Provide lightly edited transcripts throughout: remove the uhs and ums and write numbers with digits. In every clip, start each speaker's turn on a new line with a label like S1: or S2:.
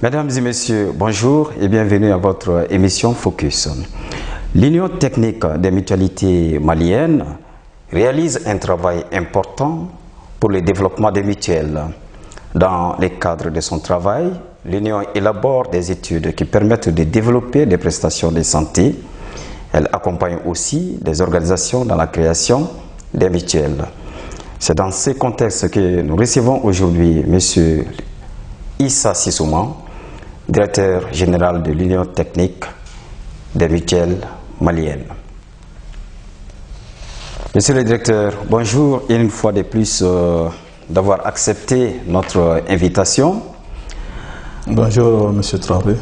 S1: Mesdames et messieurs, bonjour et bienvenue à votre émission Focus. L'Union technique des mutualités maliennes réalise un travail important pour le développement des mutuelles. Dans le cadre de son travail, l'Union élabore des études qui permettent de développer des prestations de santé. Elle accompagne aussi des organisations dans la création des mutuelles. C'est dans ce contexte que nous recevons aujourd'hui M. Issa Sissouman, directeur général de l'Union technique des mutuelles maliennes. Monsieur le directeur, bonjour et une fois de plus d'avoir accepté notre invitation.
S2: Bonjour Monsieur Traoré.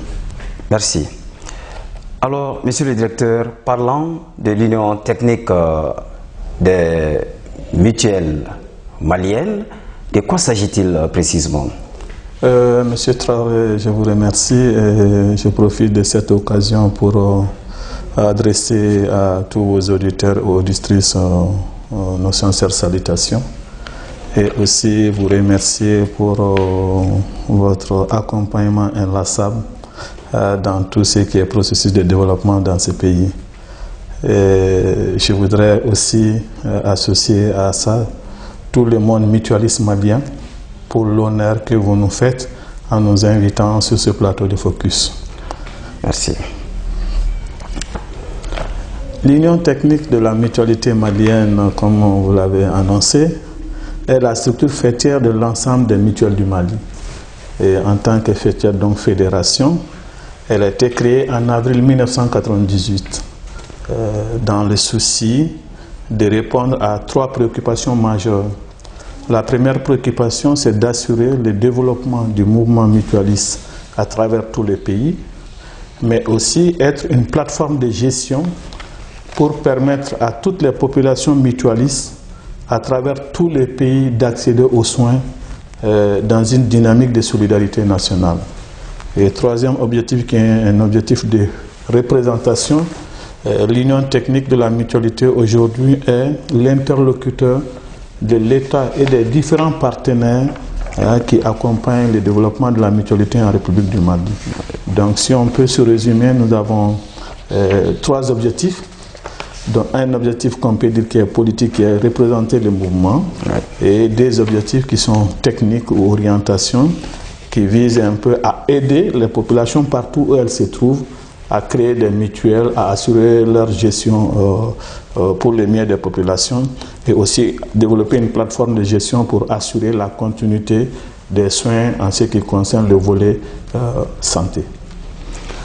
S1: Merci. Alors, Monsieur le directeur, parlant de l'Union technique des mutuelles maliennes, de quoi s'agit-il précisément?
S2: Monsieur Traoré, je vous remercie et je profite de cette occasion pour adresser à tous vos auditeurs et auditrices nos sincères salutations et aussi vous remercier pour votre accompagnement inlassable dans tout ce qui est processus de développement dans ce pays. Et je voudrais aussi associer à ça tout le monde mutualiste malien pour l'honneur que vous nous faites en nous invitant sur ce plateau de Focus.
S1: Merci.
S2: L'Union technique de la mutualité malienne, comme vous l'avez annoncé, est la structure faîtière de l'ensemble des mutuelles du Mali. Et en tant que faîtière, donc fédération, elle a été créée en avril 1998 dans le souci de répondre à trois préoccupations majeures. La première préoccupation, c'est d'assurer le développement du mouvement mutualiste à travers tous les pays, mais aussi être une plateforme de gestion pour permettre à toutes les populations mutualistes à travers tous les pays d'accéder aux soins dans une dynamique de solidarité nationale. Et troisième objectif, qui est un objectif de représentation, l'Union technique de la mutualité aujourd'hui est l'interlocuteur de l'État et des différents partenaires qui accompagnent le développement de la mutualité en République du Mali. Donc si on peut se résumer, nous avons trois objectifs. Donc un objectif qu'on peut dire qui est politique, qui est représenter le mouvement, et des objectifs qui sont techniques ou orientation, qui visent un peu à aider les populations partout où elles se trouvent, à créer des mutuelles, à assurer leur gestion pour le mieux des populations et aussi développer une plateforme de gestion pour assurer la continuité des soins en ce qui concerne le volet santé.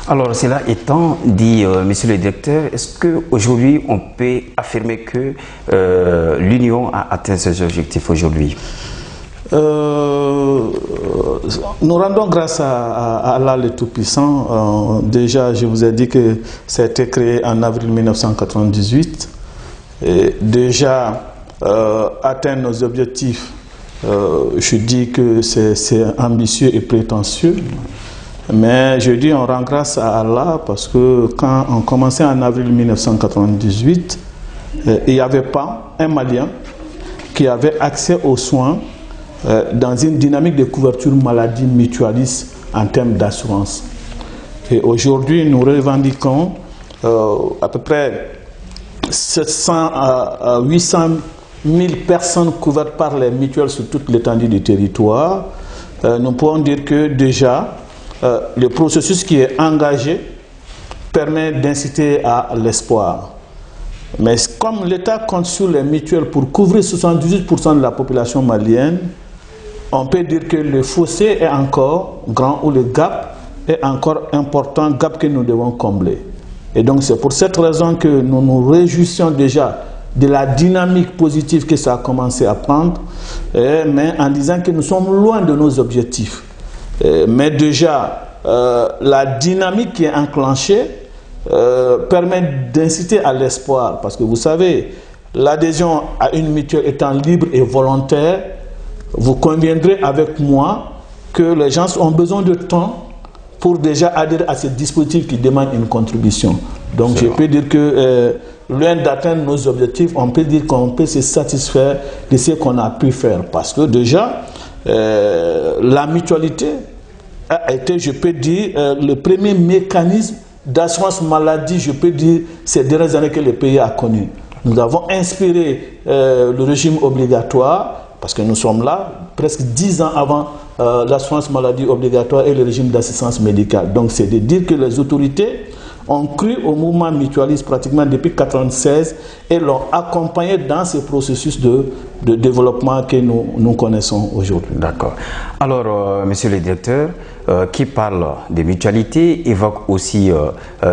S1: Alors, cela étant dit, monsieur le directeur, est-ce qu'aujourd'hui on peut affirmer que l'Union a atteint ses objectifs aujourd'hui?
S2: Nous rendons grâce à Allah le Tout-Puissant. Déjà, je vous ai dit que ça a été créé en avril 1998. Et déjà, atteindre nos objectifs, je dis que c'est ambitieux et prétentieux. Mais je dis on rend grâce à Allah parce que quand on commençait en avril 1998, il n'y avait pas un Malien qui avait accès aux soins dans une dynamique de couverture maladie mutualiste en termes d'assurance. Et aujourd'hui, nous revendiquons à peu près 700 à 800 000 personnes couvertes par les mutuelles sur toute l'étendue du territoire. Nous pouvons dire que déjà, le processus qui est engagé permet d'inciter à l'espoir. Mais comme l'État compte sur les mutuelles pour couvrir 78% de la population malienne, on peut dire que le fossé est encore grand ou le gap est encore important, gap que nous devons combler. Et donc c'est pour cette raison que nous nous réjouissons déjà de la dynamique positive que ça a commencé à prendre, mais en disant que nous sommes loin de nos objectifs. Mais déjà, la dynamique qui est enclenchée permet d'inciter à l'espoir. Parce que vous savez, l'adhésion à une mutuelle étant libre et volontaire, vous conviendrez avec moi que les gens ont besoin de temps pour déjà adhérer à ce dispositif qui demande une contribution. Donc je peux dire que loin d'atteindre nos objectifs, on peut dire qu'on peut se satisfaire de ce qu'on a pu faire. Parce que déjà, la mutualité a été, je peux dire, le premier mécanisme d'assurance maladie, je peux dire, ces dernières années que le pays a connu. Nous avons inspiré le régime obligatoire, parce que nous sommes là, presque 10 ans avant l'assurance maladie obligatoire et le régime d'assistance médicale. Donc c'est de dire que les autorités ont cru au mouvement mutualiste pratiquement depuis 1996 et l'ont accompagné dans ce processus de développement que nous connaissons aujourd'hui.
S1: D'accord. Alors, monsieur le directeur, qui parle des mutualités évoque aussi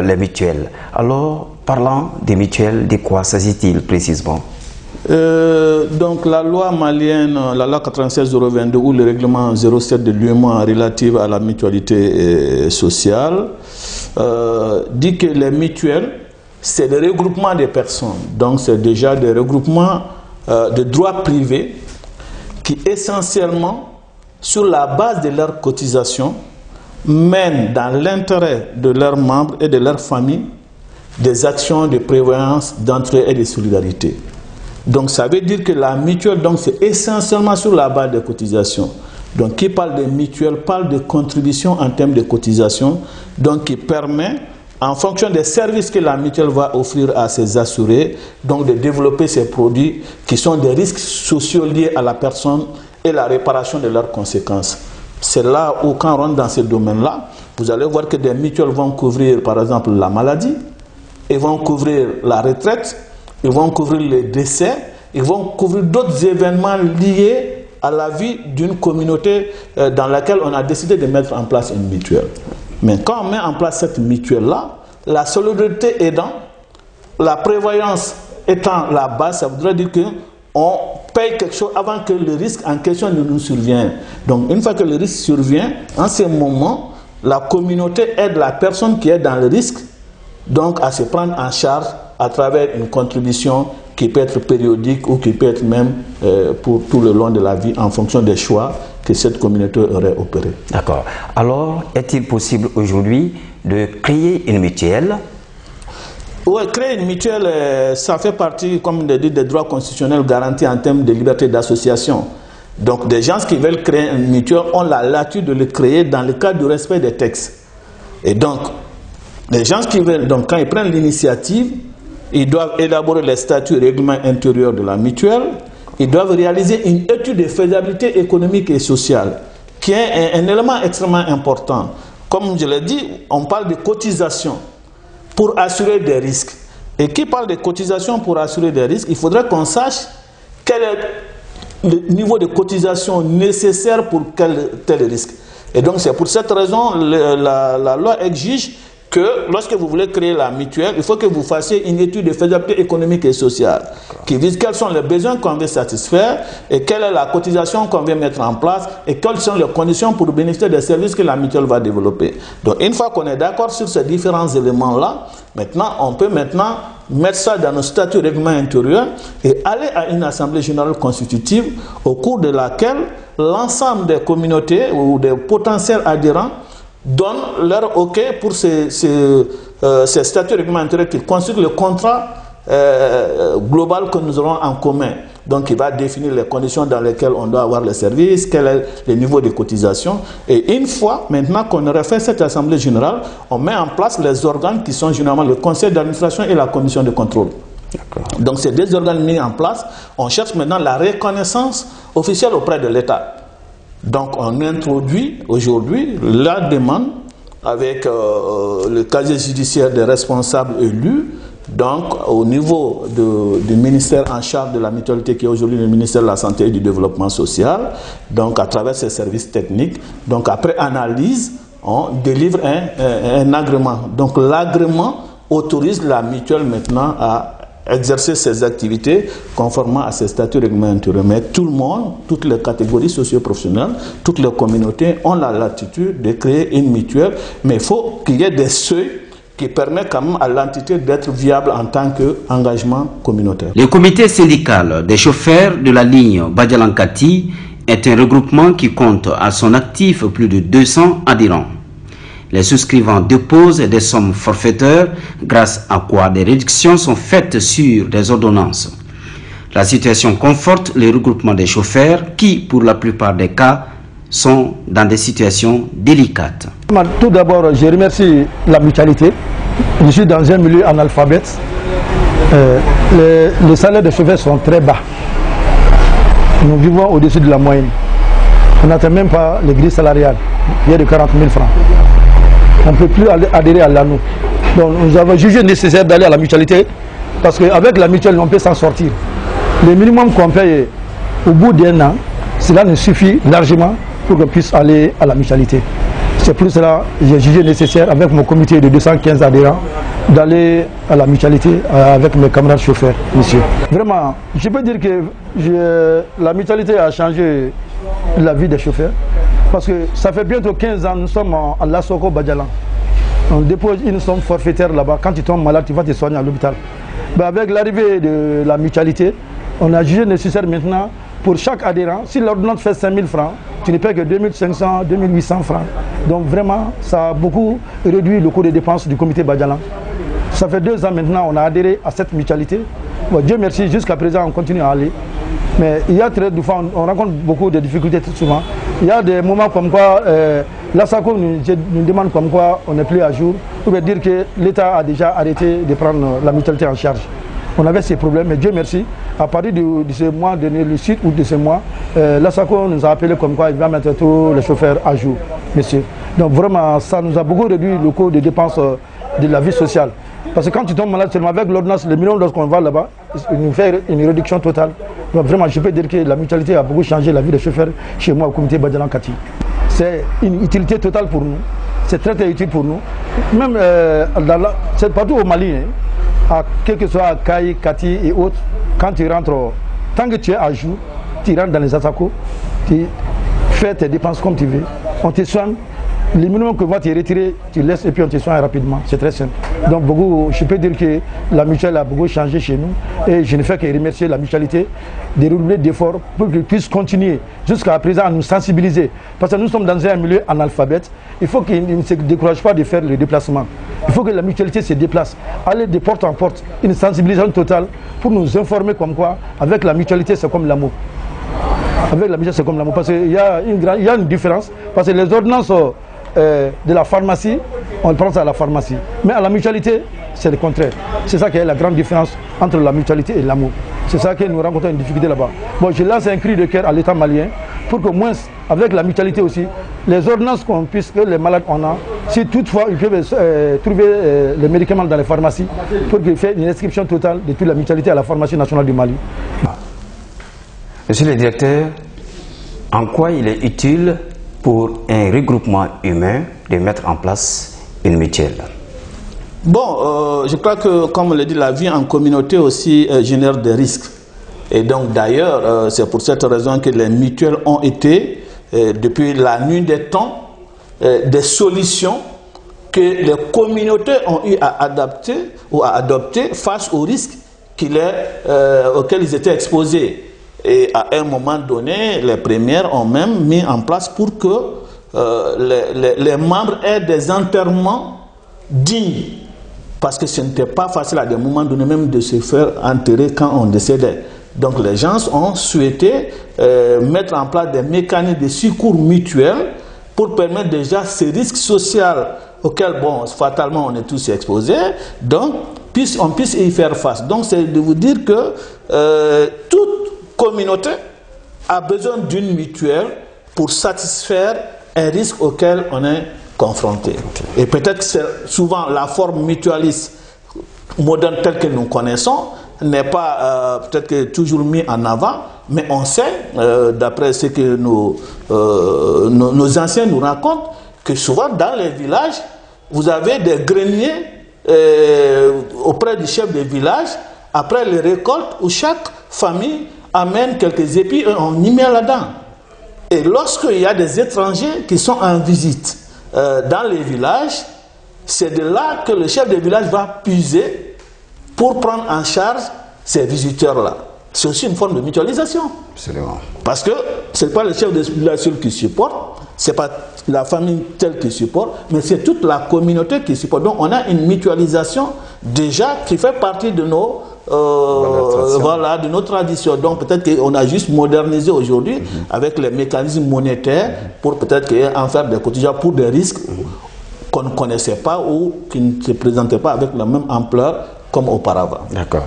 S1: les mutuelles. Alors, parlant des mutuelles, de quoi s'agit-il précisément?
S2: Donc la loi malienne, la loi 96-022 ou le règlement 07 de l'UEMOA relative à la mutualité sociale dit que les mutuelles, c'est le regroupement des personnes. Donc c'est déjà des regroupements de droit privé qui essentiellement, sur la base de leurs cotisations, mènent dans l'intérêt de leurs membres et de leurs familles des actions de prévoyance, d'entraide et de solidarité. Donc ça veut dire que la mutuelle, c'est essentiellement sur la base des cotisations. Donc qui parle de mutuelle parle de contribution en termes de cotisation, donc qui permet, en fonction des services que la mutuelle va offrir à ses assurés, donc de développer ces produits qui sont des risques sociaux liés à la personne et la réparation de leurs conséquences. C'est là où, quand on rentre dans ce domaine-là, vous allez voir que des mutuelles vont couvrir par exemple la maladie, ils vont couvrir la retraite, ils vont couvrir les décès, ils vont couvrir d'autres événements liés à la vie d'une communauté dans laquelle on a décidé de mettre en place une mutuelle. Mais quand on met en place cette mutuelle-là, la solidarité aidant, la prévoyance étant la base, ça voudrait dire qu'on paye quelque chose avant que le risque en question ne nous survienne. Donc une fois que le risque survient, en ce moment, la communauté aide la personne qui est dans le risque donc à se prendre en charge à travers une contribution qui peut être périodique ou qui peut être même pour tout le long de la vie en fonction des choix que cette communauté aurait opérés. D'accord.
S1: Alors, est-il possible aujourd'hui de créer une mutuelle?
S2: Oui, créer une mutuelle, ça fait partie, comme on dit, des droits constitutionnels garantis en termes de liberté d'association. Donc, des gens qui veulent créer une mutuelle ont la latitude de le créer dans le cadre du respect des textes. Et donc, les gens qui veulent, donc quand ils prennent l'initiative, ils doivent élaborer les statuts et règlements intérieurs de la mutuelle. Ils doivent réaliser une étude de faisabilité économique et sociale, qui est un élément extrêmement important. Comme je l'ai dit, on parle de cotisation pour assurer des risques. Et qui parle de cotisation pour assurer des risques, il faudrait qu'on sache quel est le niveau de cotisation nécessaire pour tel risque. Et donc c'est pour cette raison la loi exige que lorsque vous voulez créer la mutuelle, il faut que vous fassiez une étude de faisabilité économique et sociale qui vise quels sont les besoins qu'on veut satisfaire et quelle est la cotisation qu'on veut mettre en place et quelles sont les conditions pour bénéficier des services que la mutuelle va développer. Donc une fois qu'on est d'accord sur ces différents éléments-là, maintenant on peut mettre ça dans nos statuts règlements intérieurs et aller à une assemblée générale constitutive au cours de laquelle l'ensemble des communautés ou des potentiels adhérents donnent leur OK pour ces statuts réglementaires qui constituent le contrat global que nous aurons en commun. Donc, il va définir les conditions dans lesquelles on doit avoir les services, quel est le niveau de cotisation. Et une fois, maintenant qu'on aurait fait cette assemblée générale, on met en place les organes qui sont généralement le conseil d'administration et la commission de contrôle. Donc, ces deux organes mis en place, on cherche maintenant la reconnaissance officielle auprès de l'État. Donc on introduit aujourd'hui la demande avec le casier judiciaire des responsables élus, donc au niveau du ministère en charge de la mutualité qui est aujourd'hui le ministère de la Santé et du Développement Social, donc à travers ses services techniques. Donc après analyse, on délivre un agrément. Donc l'agrément autorise la mutuelle maintenant à exercer ses activités conformément à ses statuts réglementaires. Mais tout le monde, toutes les catégories socio-professionnelles, toutes les communautés ont la latitude de créer une mutuelle, mais il faut qu'il y ait des seuils qui permettent quand même à l'entité d'être viable en tant qu'engagement communautaire.
S1: Le comité syndical des chauffeurs de la ligne Badialankati est un regroupement qui compte à son actif plus de 200 adhérents. Les souscrivants déposent des sommes forfaitaires, grâce à quoi des réductions sont faites sur des ordonnances. La situation conforte les regroupements des chauffeurs qui, pour la plupart des cas, sont dans des situations délicates.
S3: Tout d'abord, je remercie la mutualité. Je suis dans un milieu analphabète. Les salaires des chauffeurs sont très bas. Nous vivons au-dessus de la moyenne. On n'atteint même pas les grilles salariales. Il y a de 40 000 francs. On ne peut plus adhérer à l'ANO. Donc nous avons jugé nécessaire d'aller à la mutualité parce qu'avec la mutuelle, on peut s'en sortir. Le minimum qu'on paye au bout d'un an, cela nous suffit largement pour qu'on puisse aller à la mutualité. C'est pour cela que j'ai jugé nécessaire avec mon comité de 215 adhérents d'aller à la mutualité avec mes camarades chauffeurs, monsieur. Vraiment, je peux dire que la mutualité a changé la vie des chauffeurs parce que ça fait bientôt 15 ans, nous sommes à Lassoko Badjalan. On dépose une somme forfaitaire là-bas. Quand tu tombes malade, tu vas te soigner à l'hôpital. Avec l'arrivée de la mutualité, on a jugé nécessaire maintenant pour chaque adhérent, si l'ordonnance fait 5 000 francs, tu ne payes que 2500, 2800 francs. Donc vraiment, ça a beaucoup réduit le coût des dépenses du comité Badjalan. Ça fait 2 ans maintenant, on a adhéré à cette mutualité. Bon, Dieu merci, jusqu'à présent, on continue à aller. Mais il y a très souvent, on rencontre beaucoup de difficultés très souvent. Il y a des moments comme quoi, l'ASACO nous demande comme quoi on n'est plus à jour. On veut dire que l'État a déjà arrêté de prendre la mutualité en charge. On avait ces problèmes, mais Dieu merci, à partir de ce mois, le 6 août de ce mois, l'ASACO nous a appelé comme quoi il va mettre tous les chauffeurs à jour, monsieur. Donc vraiment, ça nous a beaucoup réduit le coût des dépenses de la vie sociale. Parce que quand tu tombes malade seulement avec l'ordonnance, les millions lorsqu'on va là-bas, il nous fait une réduction totale. Donc vraiment, je peux dire que la mutualité a beaucoup changé la vie des chauffeurs chez moi au comité Badjalan Kati. C'est une utilité totale pour nous. C'est très très utile pour nous. Même c'est partout au Mali, hein, quel que soit Kaï, Kati et autres, quand tu rentres, tant que tu es à jour, tu rentres dans les ASACO, tu fais tes dépenses comme tu veux, on te soigne. Le minimum que va te retirer, tu laisses et puis on te soigne rapidement. C'est très simple. Donc je peux dire que la mutuelle a beaucoup changé chez nous et je ne fais que remercier la mutualité de redoubler d'efforts pour qu'ils puissent continuer jusqu'à présent à nous sensibiliser. Parce que nous sommes dans un milieu analphabète. Il faut qu'ils ne se découragent pas de faire le déplacement. Il faut que la mutualité se déplace, aller de porte en porte, une sensibilisation totale pour nous informer comme quoi avec la mutualité c'est comme l'amour. Avec la mutualité c'est comme l'amour parce qu'il y a une différence. Parce que les ordonnances de la pharmacie, on pense à la pharmacie. Mais à la mutualité, c'est le contraire. C'est ça qui est la grande différence entre la mutualité et l'amour. C'est ça que nous rencontrons une difficulté là-bas. Bon, je lance un cri de cœur à l'État malien pour que moins, avec la mutualité aussi, les ordonnances qu'on puisse, que les malades en ont, si toutefois ils peuvent trouver les médicaments dans les pharmacies, pour qu'ils fassent une inscription totale de toute la mutualité à la pharmacie nationale du Mali.
S1: Monsieur le directeur, en quoi il est utile pour un regroupement humain de mettre en place une mutuelle?
S2: Bon, je crois que, comme on l'a dit, la vie en communauté aussi génère des risques. Et donc, d'ailleurs, c'est pour cette raison que les mutuelles ont été, depuis la nuit des temps, des solutions que les communautés ont eu à adapter ou à adopter face aux risques auxquels ils étaient exposés. Et à un moment donné, les premières ont même mis en place pour que les membres aient des enterrements dignes. Parce que ce n'était pas facile à des moments donnés même de se faire enterrer quand on décédait. Donc les gens ont souhaité mettre en place des mécanismes de secours mutuels pour permettre déjà ces risques sociaux auxquels, bon, fatalement on est tous exposés, donc on puisse y faire face. Donc c'est de vous dire que toute communauté a besoin d'une mutuelle pour satisfaire un risque auquel on est confronté. Et peut-être que c'est souvent la forme mutualiste moderne telle que nous connaissons n'est pas peut-être que toujours mis en avant, mais on sait, d'après ce que nos anciens nous racontent, que souvent dans les villages, vous avez des greniers auprès du chef de village, après les récoltes, où chaque famille amène quelques épis et on y met là-dedans. Et lorsqu'il y a des étrangers qui sont en visite dans les villages, c'est de là que le chef de village va puiser pour prendre en charge ces visiteurs-là. C'est aussi une forme de mutualisation.
S1: Absolument.
S2: Parce que ce n'est pas le chef de village seul qui supporte, ce n'est pas la famille telle qui supporte, mais c'est toute la communauté qui supporte. Donc on a une mutualisation déjà qui fait partie de nos voilà, de nos traditions. Donc peut-être qu'on a juste modernisé aujourd'hui avec les mécanismes monétaires pour peut-être en faire des quotidiens pour des risques qu'on ne connaissait pas ou qui ne se présentaient pas avec la même ampleur comme auparavant.
S1: D'accord.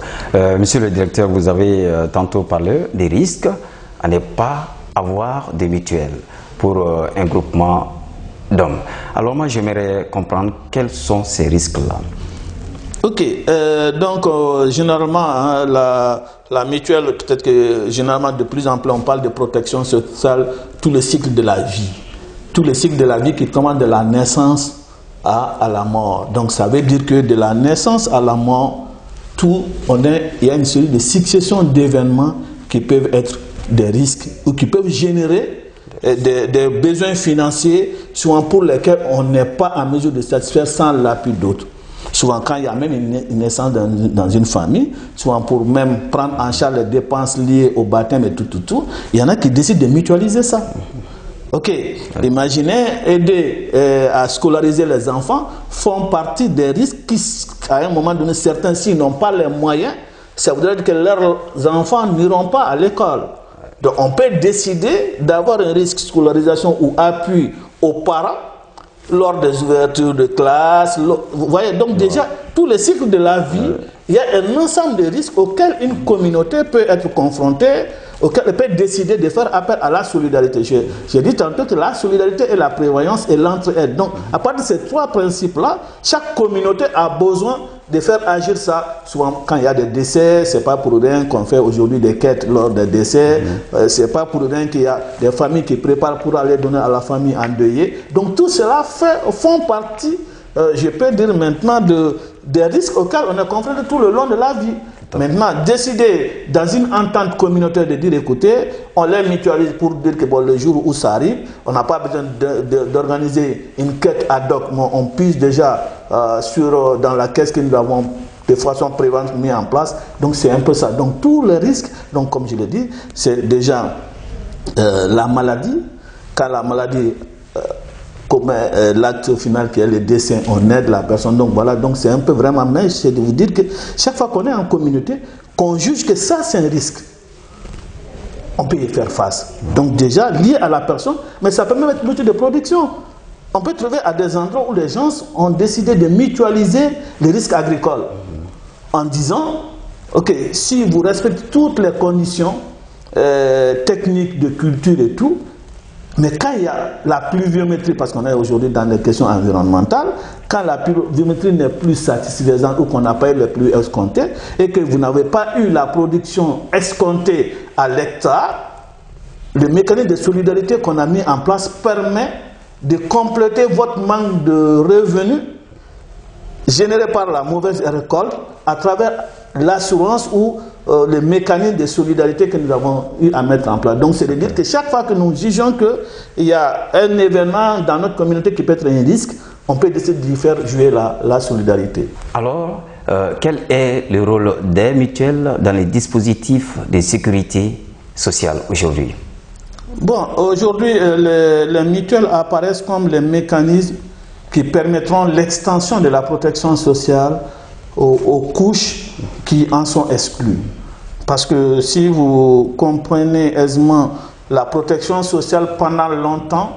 S1: Monsieur le directeur, vous avez tantôt parlé des risques à ne pas avoir de mutuelle pour un groupement d'hommes. Alors moi, j'aimerais comprendre quels sont ces risques-là.
S2: Ok, donc généralement, hein, la mutuelle, peut-être que généralement de plus en plus on parle de protection sociale, tout le cycle de la vie. Tout le cycle de la vie qui commence de la naissance à la mort. Donc ça veut dire que de la naissance à la mort, il y a une série de successions d'événements qui peuvent être des risques ou qui peuvent générer des besoins financiers, souvent pour lesquels on n'est pas en mesure de satisfaire sans l'appui d'autres. Souvent quand il y a même une naissance dans une famille, souvent pour même prendre en charge les dépenses liées au baptême et tout, il y en a qui décident de mutualiser ça. Ok, imaginez aider à scolariser les enfants font partie des risques qui, à un moment donné, certains, s'ils n'ont pas les moyens, ça voudrait dire que leurs enfants n'iront pas à l'école. Donc on peut décider d'avoir un risque de scolarisation ou appui aux parents lors des ouvertures de classe. Vous voyez, donc déjà, tous les cycles de la vie, il y a un ensemble de risques auxquels une communauté peut être confrontée, auquel elle peut décider de faire appel à la solidarité. J'ai dit tantôt que la solidarité et la prévoyance et l'entraide. Donc, à partir de ces trois principes-là, chaque communauté a besoin de faire agir ça. Souvent, quand il y a des décès, c'est pas pour rien qu'on fait aujourd'hui des quêtes lors des décès. C'est pas pour rien qu'il y a des familles qui préparent pour aller donner à la famille endeuillée. Donc, tout cela font partie, je peux dire maintenant, des risques auxquels on est confronté tout le long de la vie. Maintenant, décider dans une entente communautaire de dire, écoutez, on les mutualise pour dire que bon, le jour où ça arrive, on n'a pas besoin d'organiser une quête ad hoc, mais on puise déjà dans la caisse que nous avons de façon préventive mis en place. Donc c'est un peu ça. Donc tous les risques, donc comme je l'ai dit, c'est déjà la maladie. Quand la maladie comme l'acte final qui est le décès, on aide la personne. Donc voilà, donc c'est un peu vraiment, mais c'est de vous dire que chaque fois qu'on est en communauté, qu'on juge que ça c'est un risque, on peut y faire face. Donc déjà lié à la personne, mais ça peut même être l'outil de production. On peut trouver à des endroits où les gens ont décidé de mutualiser les risques agricoles en disant, ok, si vous respectez toutes les conditions techniques de culture et tout, mais quand il y a la pluviométrie, parce qu'on est aujourd'hui dans les questions environnementales, quand la pluviométrie n'est plus satisfaisante ou qu'on n'a pas eu le pluie escompté et que vous n'avez pas eu la production escomptée à l'hectare, le mécanisme de solidarité qu'on a mis en place permet de compléter votre manque de revenus généré par la mauvaise récolte à travers l'assurance ou le mécanisme de solidarité que nous avons eu à mettre en place. Donc c'est de dire que chaque fois que nous jugeons qu'il y a un événement dans notre communauté qui peut être un risque, on peut décider d'y faire jouer la solidarité.
S1: Alors, quel est le rôle des mutuelles dans les dispositifs de sécurité sociale aujourd'hui?
S2: Bon, aujourd'hui, les mutuelles apparaissent comme les mécanismes qui permettront l'extension de la protection sociale aux couches qui en sont exclues. Parce que si vous comprenez aisément, la protection sociale pendant longtemps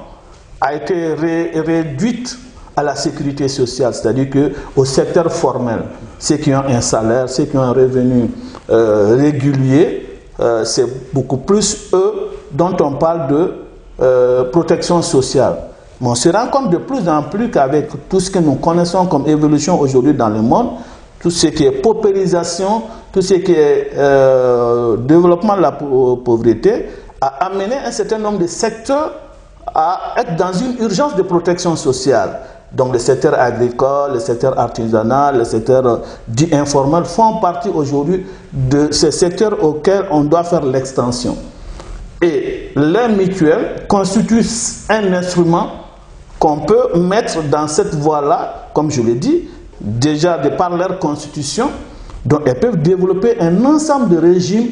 S2: a été réduite à la sécurité sociale, c'est-à-dire qu'au secteur formel, ceux qui ont un salaire, ceux qui ont un revenu régulier, c'est beaucoup plus eux dont on parle de protection sociale. Mais on se rend compte de plus en plus qu'avec tout ce que nous connaissons comme évolution aujourd'hui dans le monde, tout ce qui est paupérisation, tout ce qui est développement de la pauvreté, a amené un certain nombre de secteurs à être dans une urgence de protection sociale. Donc le secteur agricole, le secteur artisanal, le secteur dit informel font partie aujourd'hui de ces secteurs auxquels on doit faire l'extension. Et les mutuelles constituent un instrument qu'on peut mettre dans cette voie-là, comme je l'ai dit, déjà de par leur constitution, donc elles peuvent développer un ensemble de régimes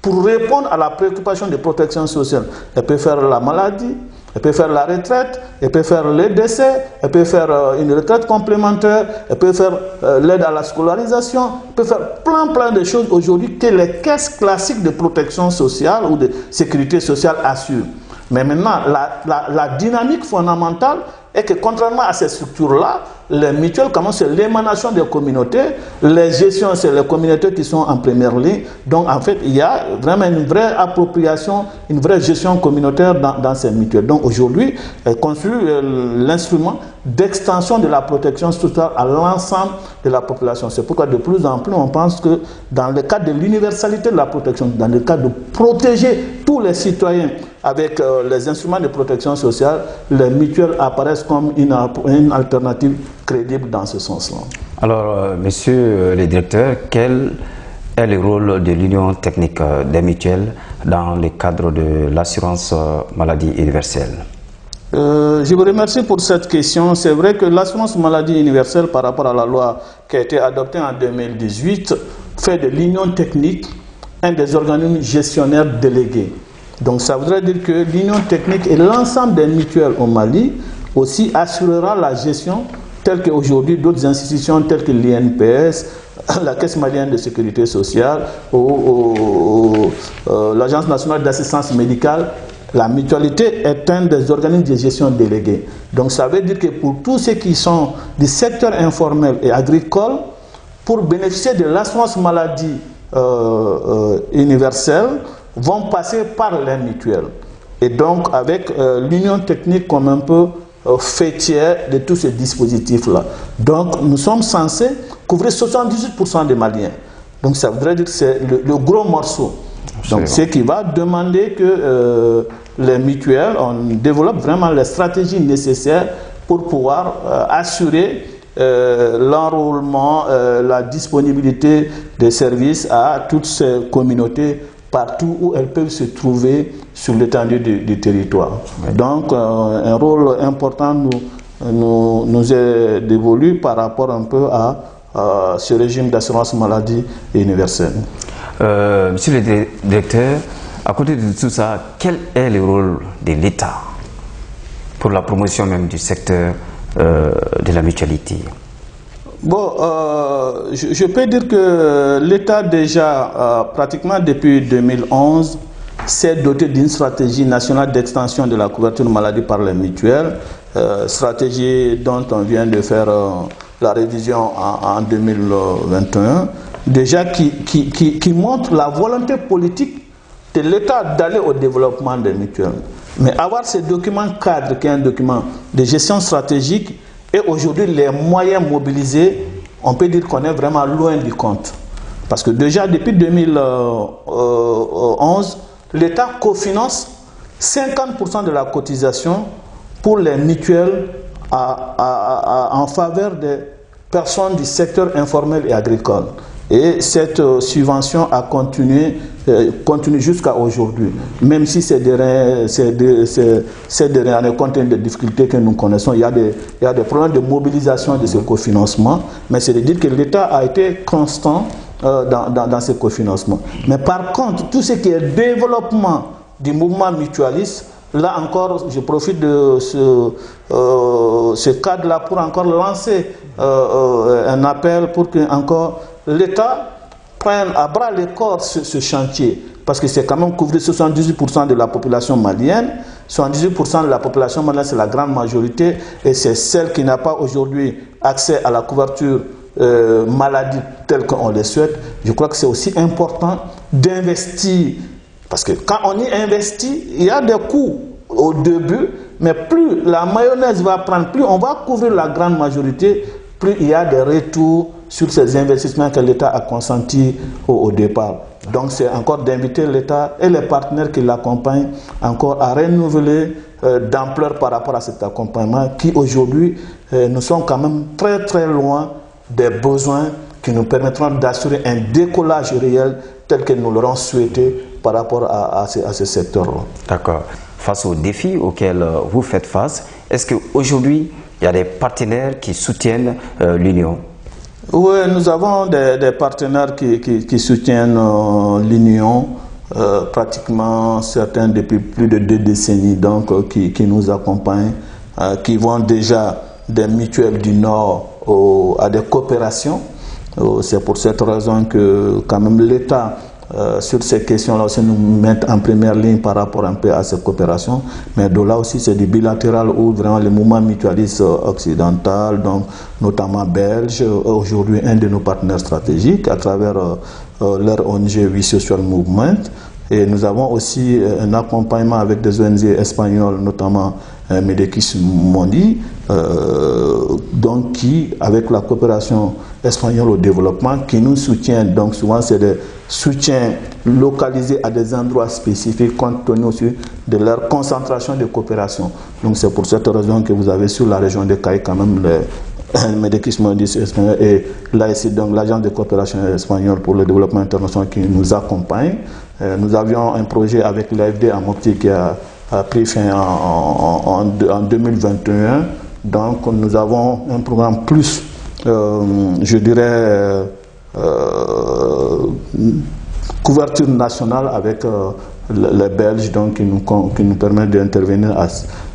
S2: pour répondre à la préoccupation de protection sociale. Elles peuvent faire la maladie, Elle peut faire la retraite, elle peut faire le décès, elle peut faire une retraite complémentaire, elle peut faire l'aide à la scolarisation, elle peut faire plein de choses aujourd'hui que les caisses classiques de protection sociale ou de sécurité sociale assurent. Mais maintenant, la dynamique fondamentale est que contrairement à ces structures-là, les mutuelles, comment c'est l'émanation des communautés, les gestions, c'est les communautés qui sont en première ligne. Donc en fait, il y a vraiment une vraie appropriation, une vraie gestion communautaire dans ces mutuelles. Donc aujourd'hui, elles constituent l'instrument d'extension de la protection sociale à l'ensemble de la population. C'est pourquoi de plus en plus, on pense que dans le cadre de l'universalité de la protection, dans le cadre de protéger tous les citoyens avec les instruments de protection sociale, les mutuelles apparaissent comme une alternative crédible dans ce sens-là. Alors,
S1: monsieur le directeur, quel est le rôle de l'Union technique des mutuelles dans le cadre de l'assurance maladie universelle?
S2: Je vous remercie pour cette question. C'est vrai que l'assurance maladie universelle par rapport à la loi qui a été adoptée en 2018 fait de l'Union technique un des organismes gestionnaires délégués. Donc ça voudrait dire que l'Union technique et l'ensemble des mutuelles au Mali aussi assurera la gestion telle qu'aujourd'hui d'autres institutions telles que l'INPS, la Caisse malienne de sécurité sociale ou l'Agence nationale d'assistance médicale. La mutualité est un des organismes de gestion délégués. Donc ça veut dire que pour tous ceux qui sont du secteur informel et agricole, pour bénéficier de l'assurance maladie universelle, vont passer par les mutuelles. Et donc avec l'Union technique comme un peu fêtière de tous ces dispositifs-là. Donc nous sommes censés couvrir 78% des Maliens. Donc ça voudrait dire que c'est le gros morceau. Donc ce qui va demander que les mutuelles, on développe vraiment les stratégies nécessaires pour pouvoir assurer l'enrôlement, la disponibilité des services à toutes ces communautés partout où elles peuvent se trouver sur l'étendue du territoire. Oui. Donc un rôle important nous est dévolu par rapport un peu à ce régime d'assurance maladie universelle.
S1: Monsieur le directeur, à côté de tout ça, quel est le rôle de l'État pour la promotion même du secteur de la mutualité?
S2: Bon, je peux dire que l'État déjà, pratiquement depuis 2011, s'est doté d'une stratégie nationale d'extension de la couverture maladie par les mutuelles, stratégie dont on vient de faire la révision en 2021, déjà qui montre la volonté politique de l'État d'aller au développement des mutuelles. Mais avoir ce document cadre, qui est un document de gestion stratégique, et aujourd'hui les moyens mobilisés, on peut dire qu'on est vraiment loin du compte. Parce que déjà depuis 2011, l'État cofinance 50% de la cotisation pour les mutuelles en faveur des personnes du secteur informel et agricole. Et cette subvention a continue jusqu'à aujourd'hui. Même si ces dernières années contiennent des difficultés que nous connaissons, il y a des problèmes de mobilisation de ce cofinancement, mais c'est de dire que l'État a été constant dans ce cofinancement. Mais par contre, tout ce qui est développement du mouvement mutualiste, là encore, je profite de ce cadre-là pour encore lancer un appel pour que encore l'État prenne à bras le corps ce chantier. Parce que c'est quand même couvrir 78% de la population malienne. 78% de la population malienne, c'est la grande majorité. Et c'est celle qui n'a pas aujourd'hui accès à la couverture maladie telle qu'on le souhaite. Je crois que c'est aussi important d'investir. Parce que quand on y investit, il y a des coûts au début, mais plus la mayonnaise va prendre, plus on va couvrir la grande majorité, plus il y a des retours sur ces investissements que l'État a consentis au départ. Donc c'est encore d'inviter l'État et les partenaires qui l'accompagnent encore à renouveler d'ampleur par rapport à cet accompagnement qui aujourd'hui, nous sommes quand même très très loin des besoins qui nous permettront d'assurer un décollage réel tel que nous l'aurons souhaité par rapport à ce secteur-là.
S1: D'accord. Face aux défis auxquels vous faites face, est-ce qu'aujourd'hui, il y a des partenaires qui soutiennent l'Union?
S2: Oui, nous avons des partenaires qui soutiennent l'Union. pratiquement certains depuis plus de 2 décennies, donc qui nous accompagnent, qui vont déjà des mutuelles du Nord à des coopérations. C'est pour cette raison que quand même l'État sur ces questions-là aussi nous met en première ligne par rapport un peu à ces coopérations, mais de là aussi c'est du bilatéral où vraiment le mouvement mutualiste occidental, donc notamment belge, aujourd'hui un de nos partenaires stratégiques à travers leur ONG We Social Movement. Et nous avons aussi un accompagnement avec des ONG espagnoles, notamment Medekis Mondi, donc qui, avec la coopération espagnole au développement, qui nous soutient. Donc souvent c'est des soutiens localisés à des endroits spécifiques compte tenu aussi de leur concentration de coopération. Donc c'est pour cette raison que vous avez sur la région de Caille quand même Medekis Mondi espagnol et là ici donc l'agence de coopération espagnole pour le développement international qui nous accompagne. Nous avions un projet avec l'AFD en optique qui a pris fin en 2021. Donc nous avons un programme plus, je dirais, couverture nationale avec les Belges, donc qui nous permet d'intervenir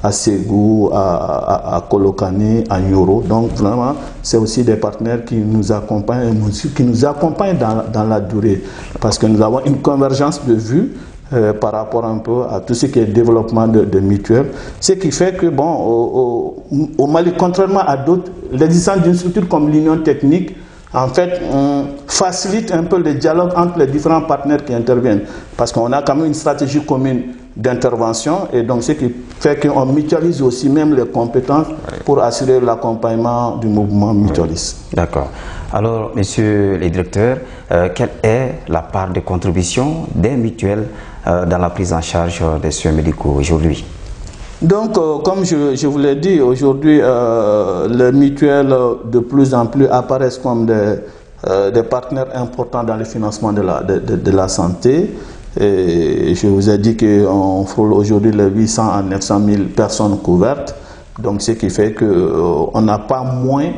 S2: à Ségou, à Kolokani, à Nyoro. Donc vraiment, c'est aussi des partenaires qui nous accompagnent, dans la durée, parce que nous avons une convergence de vues par rapport un peu à tout ce qui est développement de mutuelles. Ce qui fait que, bon, au Mali, contrairement à d'autres, l'existence d'une structure comme l'Union technique, en fait, on facilite un peu le dialogue entre les différents partenaires qui interviennent. Parce qu'on a quand même une stratégie commune d'intervention et donc ce qui fait qu'on mutualise aussi même les compétences pour assurer l'accompagnement du mouvement mutualiste.
S1: D'accord. Alors, monsieur le directeur, quelle est la part de contribution des mutuelles dans la prise en charge des soins médicaux aujourd'hui?
S2: Donc, comme je vous l'ai dit, aujourd'hui, les mutuelles de plus en plus apparaissent comme des partenaires importants dans le financement de la santé. Et je vous ai dit qu'on frôle aujourd'hui les 800 à 900 000 personnes couvertes. Donc, ce qui fait qu'on n'a pas moins,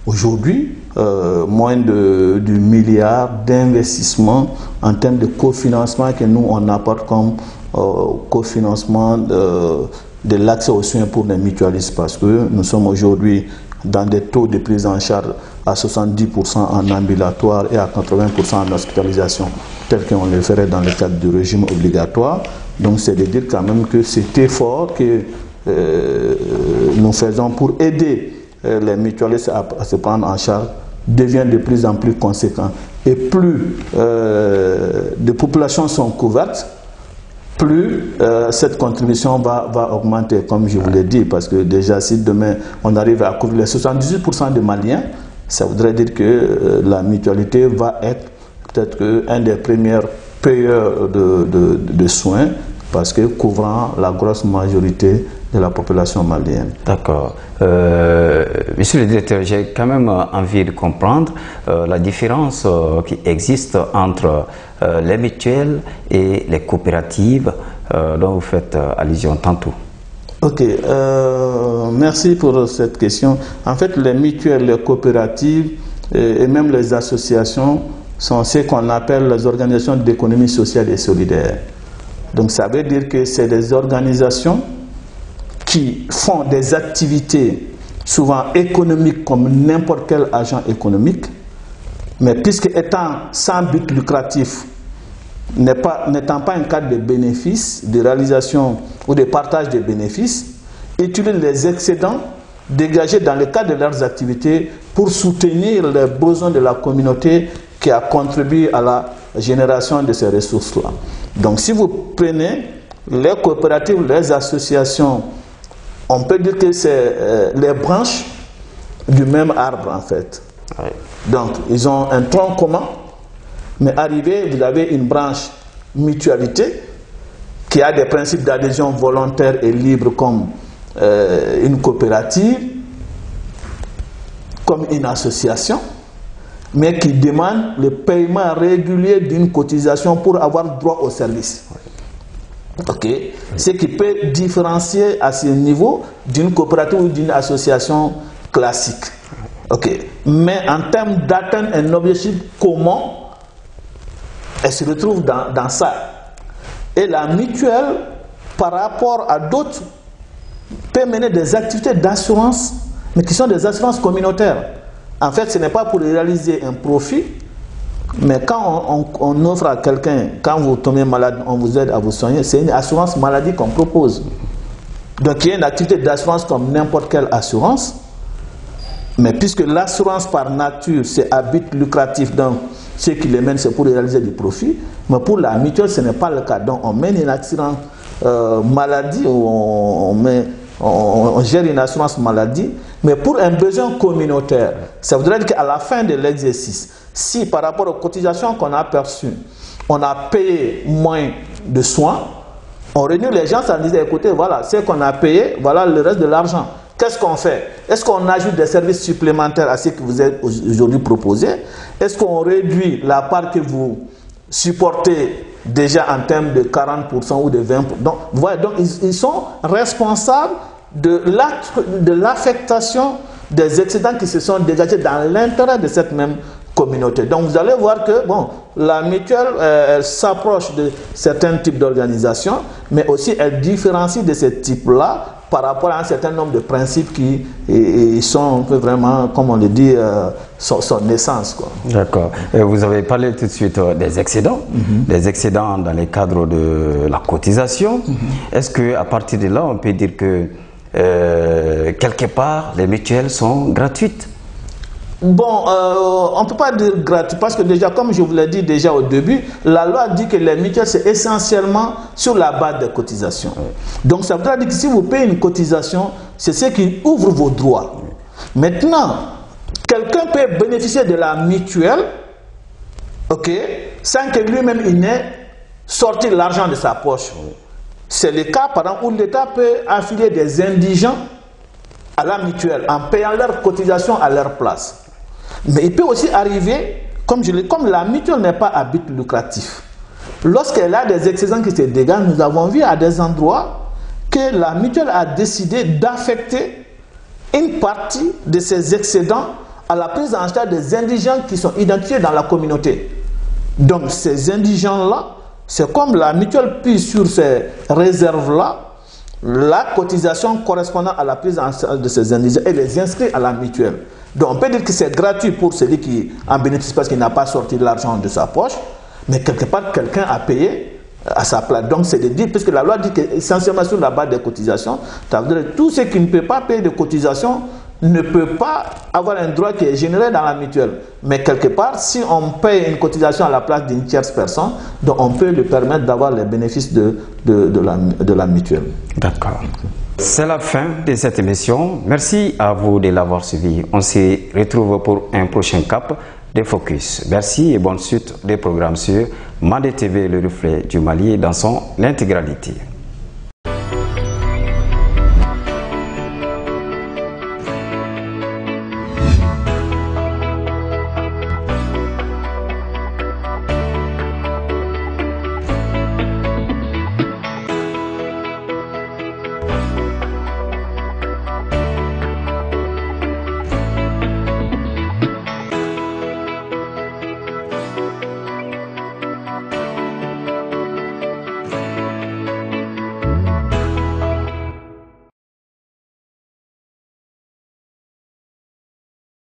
S2: aujourd'hui, moins du milliard d'investissements en termes de cofinancement que nous, on apporte comme cofinancement de l'accès aux soins pour les mutualistes, parce que nous sommes aujourd'hui dans des taux de prise en charge à 70% en ambulatoire et à 80% en hospitalisation, tel qu'on le ferait dans le cadre du régime obligatoire. Donc c'est de dire quand même que cet effort que nous faisons pour aider les mutualistes à se prendre en charge devient de plus en plus conséquent. Et plus de populations sont couvertes, plus cette contribution va augmenter, comme je vous l'ai dit, parce que déjà si demain on arrive à couvrir les 78% des Maliens, ça voudrait dire que la mutualité va être peut-être un des premiers payeurs de soins, parce que couvrant la grosse majorité de la population malienne.
S1: D'accord. Monsieur le directeur, j'ai quand même envie de comprendre la différence qui existe entre les mutuelles et les coopératives dont vous faites allusion tantôt.
S2: Ok, merci pour cette question. En fait, les mutuelles, les coopératives et même les associations sont ce qu'on appelle les organisations d'économie sociale et solidaire. Donc ça veut dire que c'est des organisations qui font des activités souvent économiques comme n'importe quel agent économique, mais puisque étant sans but lucratif, n'étant pas un cadre de bénéfices, de réalisation ou de partage des bénéfices, utilisent les excédents dégagés dans le cadre de leurs activités pour soutenir les besoins de la communauté qui a contribué à la génération de ces ressources-là. Donc si vous prenez les coopératives, les associations, on peut dire que c'est les branches du même arbre en fait. Oui. Donc ils ont un tronc commun, mais arrivé, vous avez une branche mutualité qui a des principes d'adhésion volontaire et libre comme une coopérative, comme une association, mais qui demande le paiement régulier d'une cotisation pour avoir droit au service. Ok, ce qui peut différencier à ce niveau d'une coopérative ou d'une association classique. Ok, mais en termes d'atteindre un objectif commun, elle se retrouve dans ça. Et la mutuelle, par rapport à d'autres, peut mener des activités d'assurance, mais qui sont des assurances communautaires. En fait, ce n'est pas pour réaliser un profit, mais quand on offre à quelqu'un, quand vous tombez malade, on vous aide à vous soigner, c'est une assurance maladie qu'on propose. Donc il y a une activité d'assurance comme n'importe quelle assurance, mais puisque l'assurance par nature, c'est à but lucratif, donc ceux qui les mènent, c'est pour réaliser du profit, mais pour la mutuelle, ce n'est pas le cas. Donc on mène une assurance maladie, on gère une assurance maladie, mais pour un besoin communautaire. Ça voudrait dire qu'à la fin de l'exercice, si par rapport aux cotisations qu'on a perçues, on a payé moins de soins, on réunit les gens, ça disait, écoutez, voilà, ce qu'on a payé, voilà le reste de l'argent. Qu'est-ce qu'on fait? Est-ce qu'on ajoute des services supplémentaires à ce que vous êtes aujourd'hui proposé? Est-ce qu'on réduit la part que vous supportez déjà en termes de 40% ou de 20%? Donc, voilà, donc ils sont responsables de l'affectation des excédents qui se sont dégagés dans l'intérêt de cette même communauté. Donc vous allez voir que bon, la mutuelle elle s'approche de certains types d'organisations, mais aussi elle différencie de ces types-là par rapport à un certain nombre de principes qui sont vraiment, comme on le dit, son essence.
S1: D'accord. Vous avez parlé tout de suite des excédents, des excédents dans les cadres de la cotisation. Est-ce qu'à partir de là, on peut dire que quelque part, les mutuelles sont gratuites?
S2: Bon, on ne peut pas dire gratuit parce que déjà, comme je vous l'ai dit déjà au début, la loi dit que les mutuelles, c'est essentiellement sur la base des cotisations. Donc, ça veut dire que si vous payez une cotisation, c'est ce qui ouvre vos droits. Maintenant, quelqu'un peut bénéficier de la mutuelle, ok, sans que lui-même il n'ait sorti l'argent de sa poche. C'est le cas, par exemple, où l'État peut affilier des indigents à la mutuelle en payant leurs cotisations à leur place. Mais il peut aussi arriver, comme la mutuelle n'est pas à but lucratif, lorsqu'elle a des excédents qui se dégagent, nous avons vu à des endroits que la mutuelle a décidé d'affecter une partie de ces excédents à la prise en charge des indigents qui sont identifiés dans la communauté. Donc ces indigents-là, c'est comme la mutuelle pige sur ces réserves-là la cotisation correspondant à la prise en charge de ces indigents et les inscrit à la mutuelle. Donc on peut dire que c'est gratuit pour celui qui en bénéficie parce qu'il n'a pas sorti l'argent de sa poche, mais quelque part quelqu'un a payé à sa place. Donc c'est de dire, puisque la loi dit qu'essentiellement sur la base des cotisations, ça veut dire que tout ce qui ne peut pas payer de cotisations ne peut pas avoir un droit qui est généré dans la mutuelle. Mais quelque part, si on paye une cotisation à la place d'une tierce personne, donc on peut lui permettre d'avoir les bénéfices de la mutuelle.
S1: D'accord. C'est la fin de cette émission. Merci à vous de l'avoir suivi. On se retrouve pour un prochain cap de Focus. Merci et bonne suite des programmes sur Mandé TV, le reflet du Mali dans son intégralité.